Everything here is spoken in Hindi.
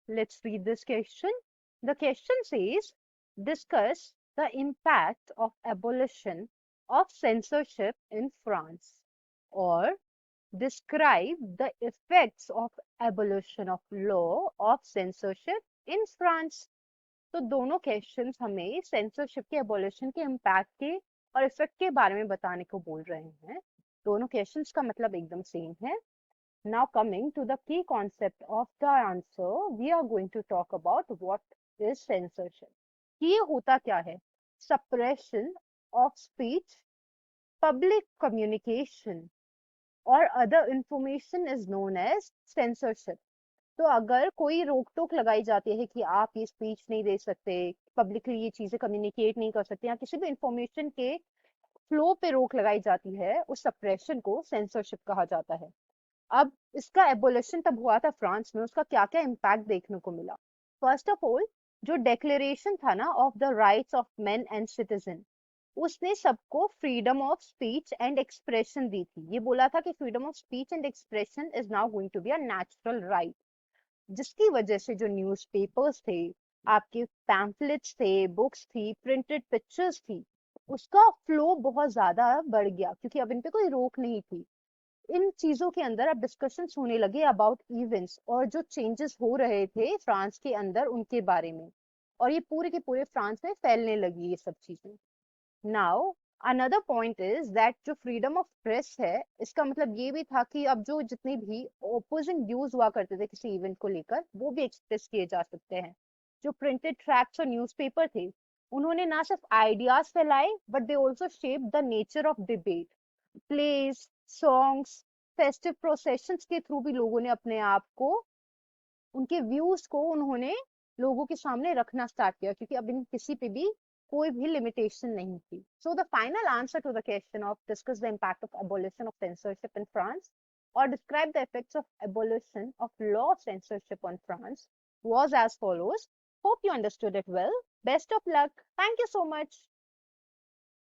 Let's read this question. The question says, discuss the impact of abolition of censorship in France, or describe the effects of abolition of law of censorship in France. तो दोनों क्वेश्चंस हमें सेंसरशिप के एबोलिशन के इम्पैक्ट के और इफेक्ट के बारे में बताने को बोल रहे हैं. दोनों क्वेश्चंस का मतलब एकदम सेम है. Now coming to the key concept of the answer, we are going to talk about what is censorship. ये होता क्या है? Suppression of speech, public communication or other information is known as censorship. तो अगर कोई रोक टोक लगाई जाती है कि आप ये स्पीच नहीं दे सकते, पब्लिकली ये चीजें कम्युनिकेट नहीं कर सकते, या किसी भी इंफॉर्मेशन के फ्लो पे रोक लगाई जाती है, उस सप्रेशन को सेंसरशिप कहा जाता है. अब इसका एबोलिशन तब हुआ था फ्रांस में, उसका क्या क्या इम्पैक्ट देखने को मिला. फर्स्ट ऑफ ऑल, जो डेक्लेरेशन था ना of the rights of men and citizen, उसने सबको freedom of speech and expression दी थी. ये बोला था कि freedom of speech and expression is now going to be a natural right, जिसकी वजह से जो न्यूज़पेपर्स थे, आपके पैम्फलेट्स थे, बुक्स थी, प्रिंटेड पिक्चर्स थी, उसका फ्लो बहुत ज्यादा बढ़ गया, क्योंकि अब इन पे कोई रोक नहीं थी. इन चीजों के अंदर अब डिस्कशंस होने लगे अबाउट इवेंट्स और जो चेंजेस हो रहे थे फ्रांस के अंदर उनके बारे में, और ये पूरे के पूरे फ्रांस में फैलने लगी ये सब चीजें. Now another point is that जो फ्रीडम ऑफ प्रेस है, इसका मतलब ये भी था कि अब जो जितने भी ओपोजिंग व्यूज हुआ करते थे किसी इवेंट को लेकर, वो भी एक्सप्रेस किए जा सकते हैं. जो प्रिंटेड ट्रैक्ट्स और न्यूज़पेपर थे, उन्होंने ना सिर्फ आइडियाज फैलाए, but they also shape the nature of debate. Plays, songs, festive processions के थ्रू भी लोगों ने अपने आप को, उनके व्यूज को उन्होंने लोगों के सामने रखना स्टार्ट किया, क्योंकि अब इन किसी पे भी कोई भी लिमिटेशन नहीं थी. So the final answer to the question of discuss the impact of abolition of censorship in France or describe the effects of abolition of law of censorship on France was as follows. Hope you understood it well. Best of luck. Thank you so much.